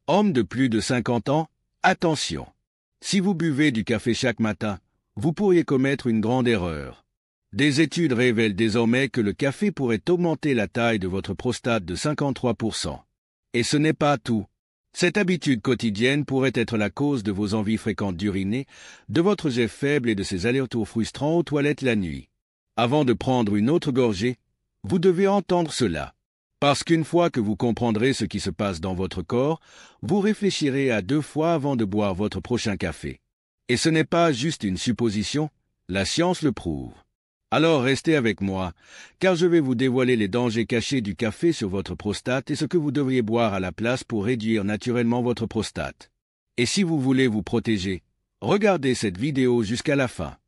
Hommes de plus de 50 ans, attention! Si vous buvez du café chaque matin, vous pourriez commettre une grande erreur. Des études révèlent désormais que le café pourrait augmenter la taille de votre prostate de 53%. Et ce n'est pas tout. Cette habitude quotidienne pourrait être la cause de vos envies fréquentes d'uriner, de votre jet faible et de ces allers-retours frustrants aux toilettes la nuit. Avant de prendre une autre gorgée, vous devez entendre cela. Parce qu'une fois que vous comprendrez ce qui se passe dans votre corps, vous réfléchirez à 2 fois avant de boire votre prochain café. Et ce n'est pas juste une supposition, la science le prouve. Alors restez avec moi, car je vais vous dévoiler les dangers cachés du café sur votre prostate et ce que vous devriez boire à la place pour réduire naturellement votre prostate. Et si vous voulez vous protéger, regardez cette vidéo jusqu'à la fin.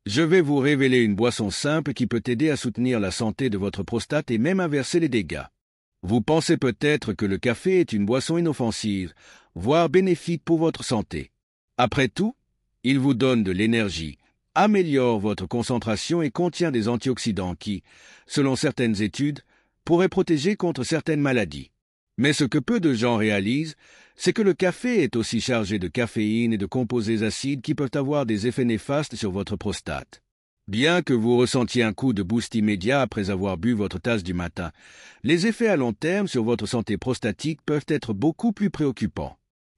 Je vais vous révéler une boisson simple qui peut aider à soutenir la santé de votre prostate et même inverser les dégâts. Vous pensez peut-être que le café est une boisson inoffensive, voire bénéfique pour votre santé. Après tout, il vous donne de l'énergie, améliore votre concentration et contient des antioxydants qui, selon certaines études, pourraient protéger contre certaines maladies. Mais ce que peu de gens réalisent, c'est que le café est aussi chargé de caféine et de composés acides qui peuvent avoir des effets néfastes sur votre prostate. Bien que vous ressentiez un coup de boost immédiat après avoir bu votre tasse du matin, les effets à long terme sur votre santé prostatique peuvent être beaucoup plus préoccupants.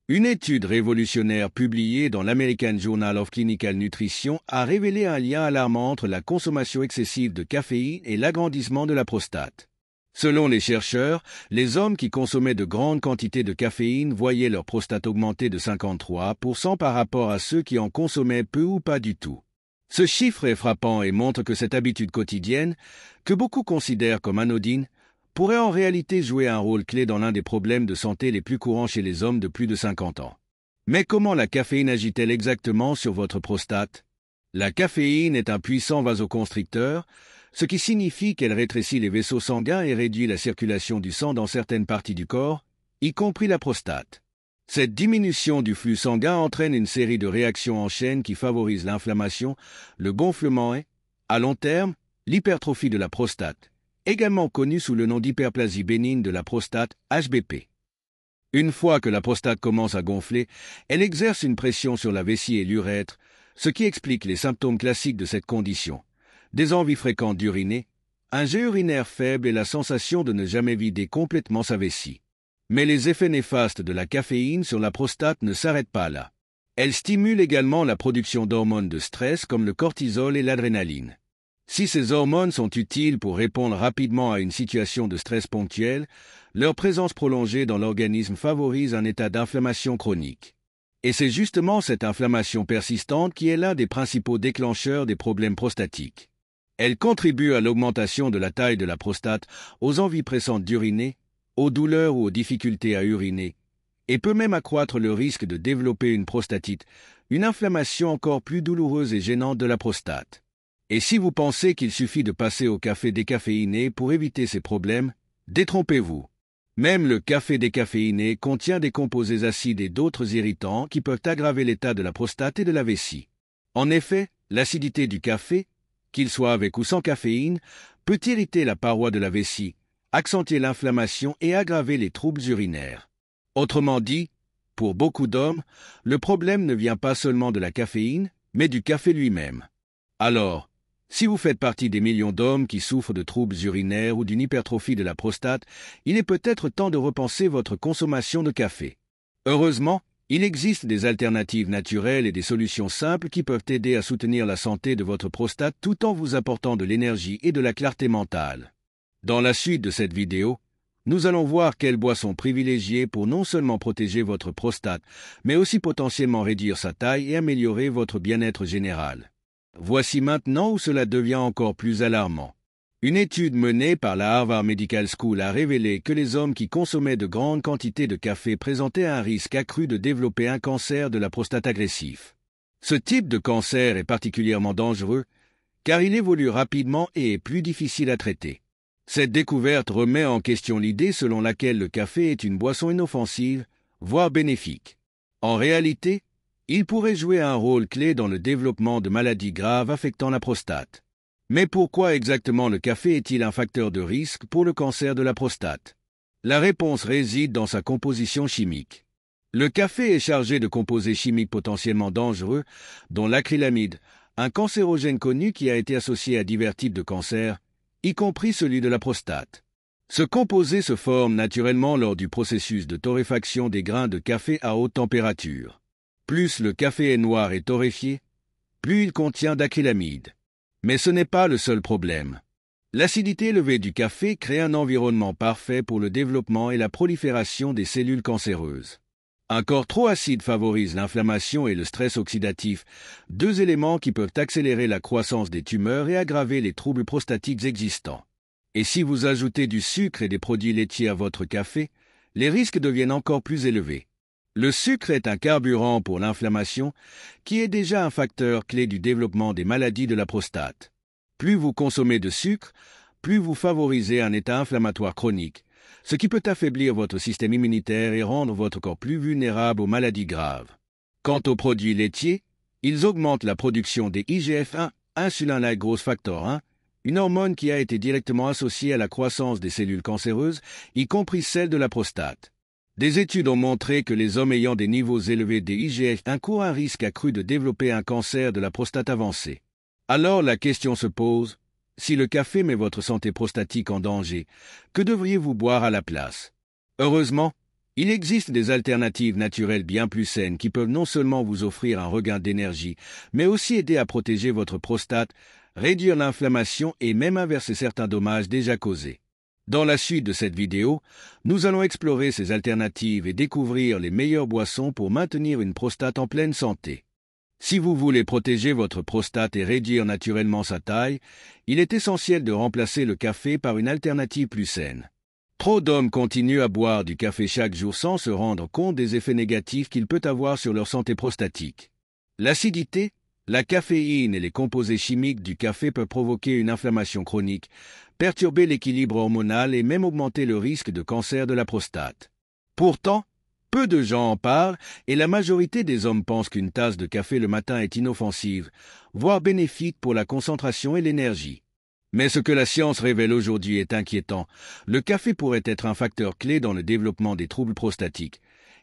Une étude révolutionnaire publiée dans l'American Journal of Clinical Nutrition a révélé un lien alarmant entre la consommation excessive de caféine et l'agrandissement de la prostate. Selon les chercheurs, les hommes qui consommaient de grandes quantités de caféine voyaient leur prostate augmenter de 53% par rapport à ceux qui en consommaient peu ou pas du tout. Ce chiffre est frappant et montre que cette habitude quotidienne, que beaucoup considèrent comme anodine, pourrait en réalité jouer un rôle clé dans l'un des problèmes de santé les plus courants chez les hommes de plus de 50 ans. Mais comment la caféine agit-elle exactement sur votre prostate? La caféine est un puissant vasoconstricteur, ce qui signifie qu'elle rétrécit les vaisseaux sanguins et réduit la circulation du sang dans certaines parties du corps, y compris la prostate. Cette diminution du flux sanguin entraîne une série de réactions en chaîne qui favorisent l'inflammation, le gonflement et, à long terme, l'hypertrophie de la prostate, également connue sous le nom d'hyperplasie bénigne de la prostate, HBP. Une fois que la prostate commence à gonfler, elle exerce une pression sur la vessie et l'urètre, ce qui explique les symptômes classiques de cette condition. Des envies fréquentes d'uriner, un jet urinaire faible et la sensation de ne jamais vider complètement sa vessie. Mais les effets néfastes de la caféine sur la prostate ne s'arrêtent pas là. Elle stimule également la production d'hormones de stress comme le cortisol et l'adrénaline. Si ces hormones sont utiles pour répondre rapidement à une situation de stress ponctuelle, leur présence prolongée dans l'organisme favorise un état d'inflammation chronique. Et c'est justement cette inflammation persistante qui est l'un des principaux déclencheurs des problèmes prostatiques. Elle contribue à l'augmentation de la taille de la prostate, aux envies pressantes d'uriner, aux douleurs ou aux difficultés à uriner, et peut même accroître le risque de développer une prostatite, une inflammation encore plus douloureuse et gênante de la prostate. Et si vous pensez qu'il suffit de passer au café décaféiné pour éviter ces problèmes, détrompez-vous. Même le café décaféiné contient des composés acides et d'autres irritants qui peuvent aggraver l'état de la prostate et de la vessie. En effet, l'acidité du café, qu'il soit avec ou sans caféine, peut irriter la paroi de la vessie, accentuer l'inflammation et aggraver les troubles urinaires. Autrement dit, pour beaucoup d'hommes, le problème ne vient pas seulement de la caféine, mais du café lui-même. Alors, si vous faites partie des millions d'hommes qui souffrent de troubles urinaires ou d'une hypertrophie de la prostate, il est peut-être temps de repenser votre consommation de café. Heureusement, il existe des alternatives naturelles et des solutions simples qui peuvent aider à soutenir la santé de votre prostate tout en vous apportant de l'énergie et de la clarté mentale. Dans la suite de cette vidéo, nous allons voir quelles boissons privilégier pour non seulement protéger votre prostate, mais aussi potentiellement réduire sa taille et améliorer votre bien-être général. Voici maintenant où cela devient encore plus alarmant. Une étude menée par la Harvard Medical School a révélé que les hommes qui consommaient de grandes quantités de café présentaient un risque accru de développer un cancer de la prostate agressif. Ce type de cancer est particulièrement dangereux car il évolue rapidement et est plus difficile à traiter. Cette découverte remet en question l'idée selon laquelle le café est une boisson inoffensive, voire bénéfique. En réalité, il pourrait jouer un rôle clé dans le développement de maladies graves affectant la prostate. Mais pourquoi exactement le café est-il un facteur de risque pour le cancer de la prostate? La réponse réside dans sa composition chimique. Le café est chargé de composés chimiques potentiellement dangereux, dont l'acrylamide, un cancérogène connu qui a été associé à divers types de cancers, y compris celui de la prostate. Ce composé se forme naturellement lors du processus de torréfaction des grains de café à haute température. Plus le café est noir et torréfié, plus il contient d'acrylamide. Mais ce n'est pas le seul problème. L'acidité élevée du café crée un environnement parfait pour le développement et la prolifération des cellules cancéreuses. Un corps trop acide favorise l'inflammation et le stress oxydatif, deux éléments qui peuvent accélérer la croissance des tumeurs et aggraver les troubles prostatiques existants. Et si vous ajoutez du sucre et des produits laitiers à votre café, les risques deviennent encore plus élevés. Le sucre est un carburant pour l'inflammation, qui est déjà un facteur clé du développement des maladies de la prostate. Plus vous consommez de sucre, plus vous favorisez un état inflammatoire chronique, ce qui peut affaiblir votre système immunitaire et rendre votre corps plus vulnérable aux maladies graves. Quant aux produits laitiers, ils augmentent la production des IGF-1, Insulin-like growth factor 1, une hormone qui a été directement associée à la croissance des cellules cancéreuses, y compris celles de la prostate. Des études ont montré que les hommes ayant des niveaux élevés des IGF-1 courent un risque accru de développer un cancer de la prostate avancé. Alors la question se pose, si le café met votre santé prostatique en danger, que devriez-vous boire à la place? Heureusement, il existe des alternatives naturelles bien plus saines qui peuvent non seulement vous offrir un regain d'énergie, mais aussi aider à protéger votre prostate, réduire l'inflammation et même inverser certains dommages déjà causés. Dans la suite de cette vidéo, nous allons explorer ces alternatives et découvrir les meilleures boissons pour maintenir une prostate en pleine santé. Si vous voulez protéger votre prostate et réduire naturellement sa taille, il est essentiel de remplacer le café par une alternative plus saine. Trop d'hommes continuent à boire du café chaque jour sans se rendre compte des effets négatifs qu'il peut avoir sur leur santé prostatique. L'acidité, la caféine et les composés chimiques du café peuvent provoquer une inflammation chronique, perturber l'équilibre hormonal et même augmenter le risque de cancer de la prostate. Pourtant, peu de gens en parlent et la majorité des hommes pensent qu'une tasse de café le matin est inoffensive, voire bénéfique pour la concentration et l'énergie. Mais ce que la science révèle aujourd'hui est inquiétant. Le café pourrait être un facteur clé dans le développement des troubles prostatiques.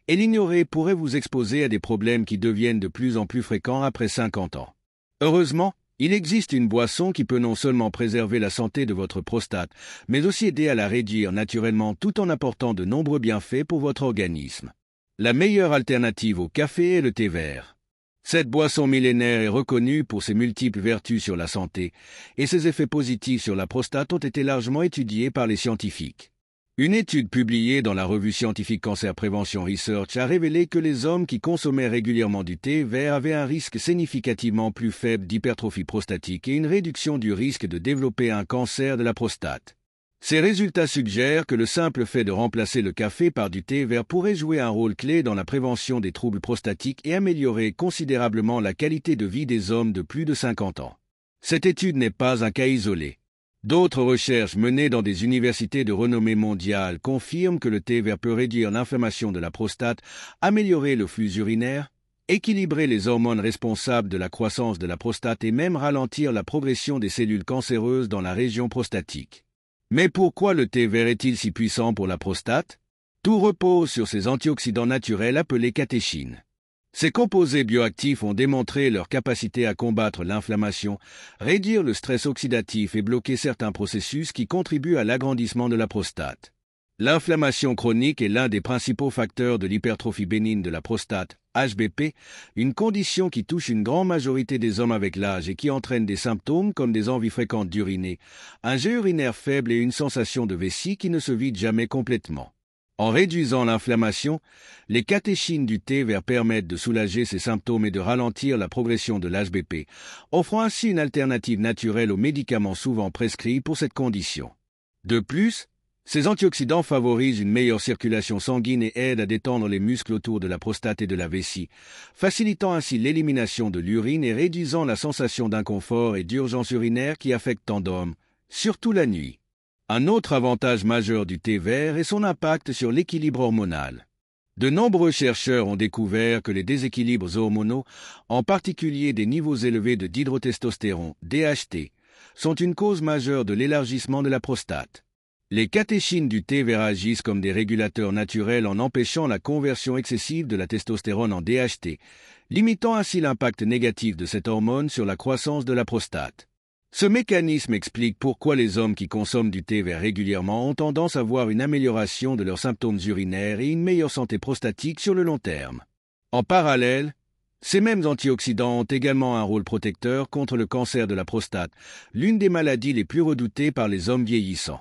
Et l'ignorer pourrait vous exposer à des problèmes qui deviennent de plus en plus fréquents après 50 ans. Heureusement, il existe une boisson qui peut non seulement préserver la santé de votre prostate, mais aussi aider à la réduire naturellement tout en apportant de nombreux bienfaits pour votre organisme. La meilleure alternative au café est le thé vert. Cette boisson millénaire est reconnue pour ses multiples vertus sur la santé, et ses effets positifs sur la prostate ont été largement étudiés par les scientifiques. Une étude publiée dans la revue scientifique Cancer Prevention Research a révélé que les hommes qui consommaient régulièrement du thé vert avaient un risque significativement plus faible d'hypertrophie prostatique et une réduction du risque de développer un cancer de la prostate. Ces résultats suggèrent que le simple fait de remplacer le café par du thé vert pourrait jouer un rôle clé dans la prévention des troubles prostatiques et améliorer considérablement la qualité de vie des hommes de plus de 50 ans. Cette étude n'est pas un cas isolé. D'autres recherches menées dans des universités de renommée mondiale confirment que le thé vert peut réduire l'inflammation de la prostate, améliorer le flux urinaire, équilibrer les hormones responsables de la croissance de la prostate et même ralentir la progression des cellules cancéreuses dans la région prostatique. Mais pourquoi le thé vert est-il si puissant pour la prostate? Tout repose sur ces antioxydants naturels appelés catéchines. Ces composés bioactifs ont démontré leur capacité à combattre l'inflammation, réduire le stress oxydatif et bloquer certains processus qui contribuent à l'agrandissement de la prostate. L'inflammation chronique est l'un des principaux facteurs de l'hypertrophie bénigne de la prostate, HBP, une condition qui touche une grande majorité des hommes avec l'âge et qui entraîne des symptômes comme des envies fréquentes d'uriner, un jet urinaire faible et une sensation de vessie qui ne se vide jamais complètement. En réduisant l'inflammation, les catéchines du thé vert permettent de soulager ces symptômes et de ralentir la progression de l'HBP, offrant ainsi une alternative naturelle aux médicaments souvent prescrits pour cette condition. De plus, ces antioxydants favorisent une meilleure circulation sanguine et aident à détendre les muscles autour de la prostate et de la vessie, facilitant ainsi l'élimination de l'urine et réduisant la sensation d'inconfort et d'urgence urinaire qui affectent tant d'hommes, surtout la nuit. Un autre avantage majeur du thé vert est son impact sur l'équilibre hormonal. De nombreux chercheurs ont découvert que les déséquilibres hormonaux, en particulier des niveaux élevés de dihydrotestostérone, DHT, sont une cause majeure de l'élargissement de la prostate. Les catéchines du thé vert agissent comme des régulateurs naturels en empêchant la conversion excessive de la testostérone en DHT, limitant ainsi l'impact négatif de cette hormone sur la croissance de la prostate. Ce mécanisme explique pourquoi les hommes qui consomment du thé vert régulièrement ont tendance à voir une amélioration de leurs symptômes urinaires et une meilleure santé prostatique sur le long terme. En parallèle, ces mêmes antioxydants ont également un rôle protecteur contre le cancer de la prostate, l'une des maladies les plus redoutées par les hommes vieillissants.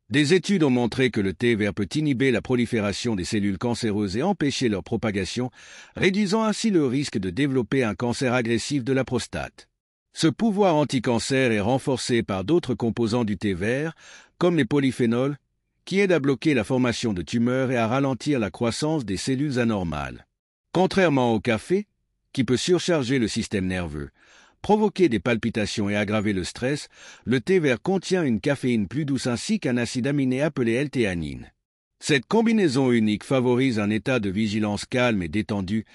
Des études ont montré que le thé vert peut inhiber la prolifération des cellules cancéreuses et empêcher leur propagation, réduisant ainsi le risque de développer un cancer agressif de la prostate. Ce pouvoir anti-cancer est renforcé par d'autres composants du thé vert, comme les polyphénols, qui aident à bloquer la formation de tumeurs et à ralentir la croissance des cellules anormales. Contrairement au café, qui peut surcharger le système nerveux, provoquer des palpitations et aggraver le stress, le thé vert contient une caféine plus douce ainsi qu'un acide aminé appelé L-théanine. Cette combinaison unique favorise un état de vigilance calme et détendu,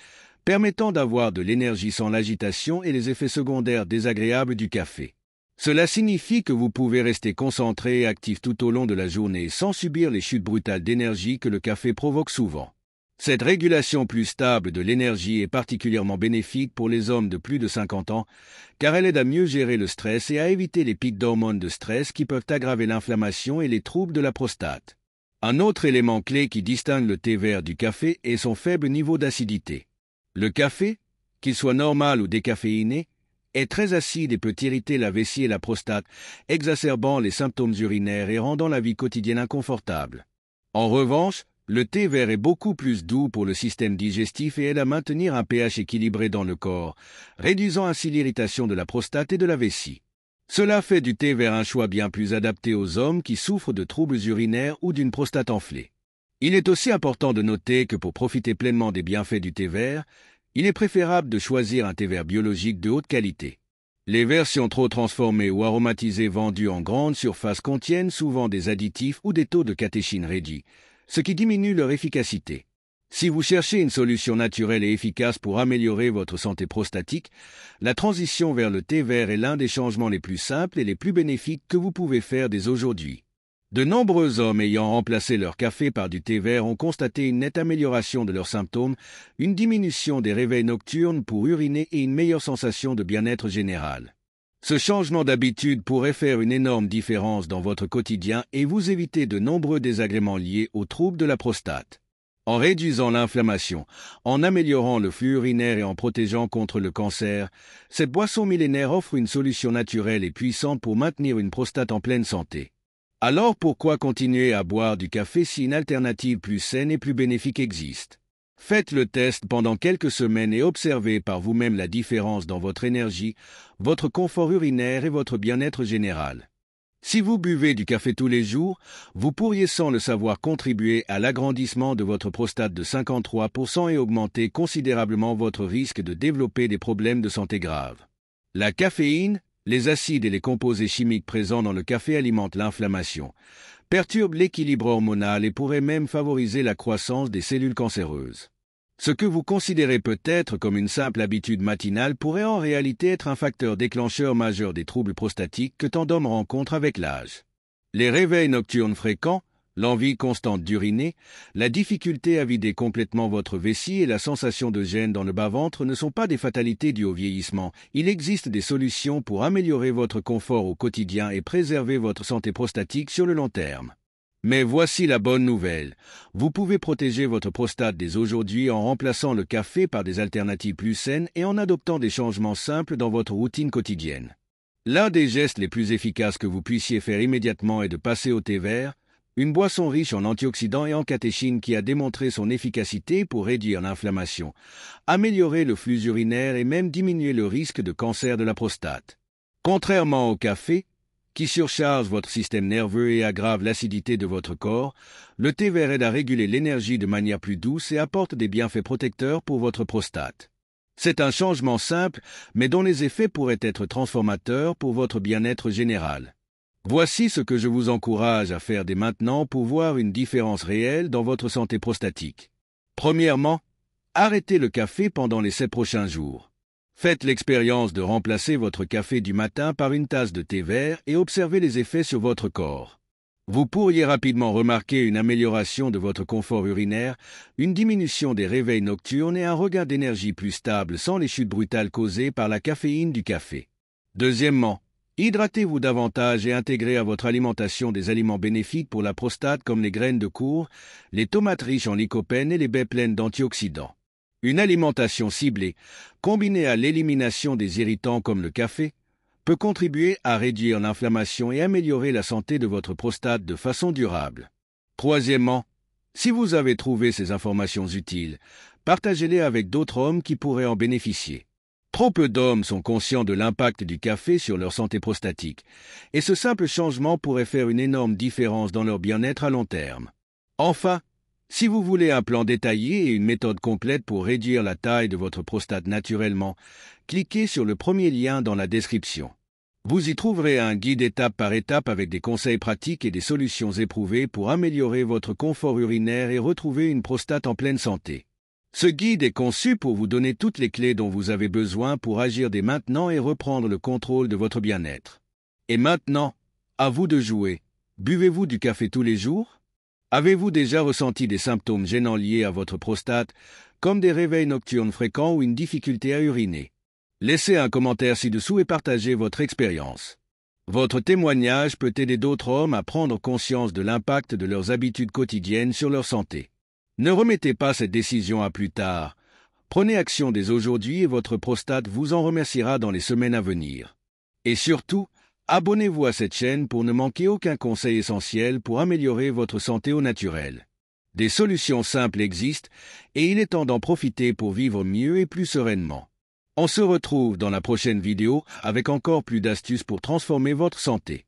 permettant d'avoir de l'énergie sans l'agitation et les effets secondaires désagréables du café. Cela signifie que vous pouvez rester concentré et actif tout au long de la journée sans subir les chutes brutales d'énergie que le café provoque souvent. Cette régulation plus stable de l'énergie est particulièrement bénéfique pour les hommes de plus de 50 ans, car elle aide à mieux gérer le stress et à éviter les pics d'hormones de stress qui peuvent aggraver l'inflammation et les troubles de la prostate. Un autre élément clé qui distingue le thé vert du café est son faible niveau d'acidité. Le café, qu'il soit normal ou décaféiné, est très acide et peut irriter la vessie et la prostate, exacerbant les symptômes urinaires et rendant la vie quotidienne inconfortable. En revanche, le thé vert est beaucoup plus doux pour le système digestif et aide à maintenir un pH équilibré dans le corps, réduisant ainsi l'irritation de la prostate et de la vessie. Cela fait du thé vert un choix bien plus adapté aux hommes qui souffrent de troubles urinaires ou d'une prostate enflée. Il est aussi important de noter que pour profiter pleinement des bienfaits du thé vert, il est préférable de choisir un thé vert biologique de haute qualité. Les versions trop transformées ou aromatisées vendues en grande surface contiennent souvent des additifs ou des taux de catéchine réduits, ce qui diminue leur efficacité. Si vous cherchez une solution naturelle et efficace pour améliorer votre santé prostatique, la transition vers le thé vert est l'un des changements les plus simples et les plus bénéfiques que vous pouvez faire dès aujourd'hui. De nombreux hommes ayant remplacé leur café par du thé vert ont constaté une nette amélioration de leurs symptômes, une diminution des réveils nocturnes pour uriner et une meilleure sensation de bien-être général. Ce changement d'habitude pourrait faire une énorme différence dans votre quotidien et vous éviter de nombreux désagréments liés aux troubles de la prostate. En réduisant l'inflammation, en améliorant le flux urinaire et en protégeant contre le cancer, cette boisson millénaire offre une solution naturelle et puissante pour maintenir une prostate en pleine santé. Alors pourquoi continuer à boire du café si une alternative plus saine et plus bénéfique existe? Faites le test pendant quelques semaines et observez par vous-même la différence dans votre énergie, votre confort urinaire et votre bien-être général. Si vous buvez du café tous les jours, vous pourriez sans le savoir contribuer à l'agrandissement de votre prostate de 53% et augmenter considérablement votre risque de développer des problèmes de santé graves. La caféine, les acides et les composés chimiques présents dans le café alimentent l'inflammation, perturbent l'équilibre hormonal et pourraient même favoriser la croissance des cellules cancéreuses. Ce que vous considérez peut-être comme une simple habitude matinale pourrait en réalité être un facteur déclencheur majeur des troubles prostatiques que tant d'hommes rencontrent avec l'âge. Les réveils nocturnes fréquents, l'envie constante d'uriner, la difficulté à vider complètement votre vessie et la sensation de gêne dans le bas-ventre ne sont pas des fatalités dues au vieillissement. Il existe des solutions pour améliorer votre confort au quotidien et préserver votre santé prostatique sur le long terme. Mais voici la bonne nouvelle. Vous pouvez protéger votre prostate dès aujourd'hui en remplaçant le café par des alternatives plus saines et en adoptant des changements simples dans votre routine quotidienne. L'un des gestes les plus efficaces que vous puissiez faire immédiatement est de passer au thé vert, une boisson riche en antioxydants et en catéchine qui a démontré son efficacité pour réduire l'inflammation, améliorer le flux urinaire et même diminuer le risque de cancer de la prostate. Contrairement au café, qui surcharge votre système nerveux et aggrave l'acidité de votre corps, le thé vert aide à réguler l'énergie de manière plus douce et apporte des bienfaits protecteurs pour votre prostate. C'est un changement simple, mais dont les effets pourraient être transformateurs pour votre bien-être général. Voici ce que je vous encourage à faire dès maintenant pour voir une différence réelle dans votre santé prostatique. Premièrement, arrêtez le café pendant les 7 prochains jours. Faites l'expérience de remplacer votre café du matin par une tasse de thé vert et observez les effets sur votre corps. Vous pourriez rapidement remarquer une amélioration de votre confort urinaire, une diminution des réveils nocturnes et un regain d'énergie plus stable sans les chutes brutales causées par la caféine du café. Deuxièmement, hydratez-vous davantage et intégrez à votre alimentation des aliments bénéfiques pour la prostate comme les graines de courge, les tomates riches en lycopène et les baies pleines d'antioxydants. Une alimentation ciblée, combinée à l'élimination des irritants comme le café, peut contribuer à réduire l'inflammation et améliorer la santé de votre prostate de façon durable. Troisièmement, si vous avez trouvé ces informations utiles, partagez-les avec d'autres hommes qui pourraient en bénéficier. Trop peu d'hommes sont conscients de l'impact du café sur leur santé prostatique, et ce simple changement pourrait faire une énorme différence dans leur bien-être à long terme. Enfin, si vous voulez un plan détaillé et une méthode complète pour réduire la taille de votre prostate naturellement, cliquez sur le premier lien dans la description. Vous y trouverez un guide étape par étape avec des conseils pratiques et des solutions éprouvées pour améliorer votre confort urinaire et retrouver une prostate en pleine santé. Ce guide est conçu pour vous donner toutes les clés dont vous avez besoin pour agir dès maintenant et reprendre le contrôle de votre bien-être. Et maintenant, à vous de jouer. Buvez-vous du café tous les jours? Avez-vous déjà ressenti des symptômes gênants liés à votre prostate, comme des réveils nocturnes fréquents ou une difficulté à uriner? Laissez un commentaire ci-dessous et partagez votre expérience. Votre témoignage peut aider d'autres hommes à prendre conscience de l'impact de leurs habitudes quotidiennes sur leur santé. Ne remettez pas cette décision à plus tard. Prenez action dès aujourd'hui et votre prostate vous en remerciera dans les semaines à venir. Et surtout, abonnez-vous à cette chaîne pour ne manquer aucun conseil essentiel pour améliorer votre santé au naturel. Des solutions simples existent et il est temps d'en profiter pour vivre mieux et plus sereinement. On se retrouve dans la prochaine vidéo avec encore plus d'astuces pour transformer votre santé.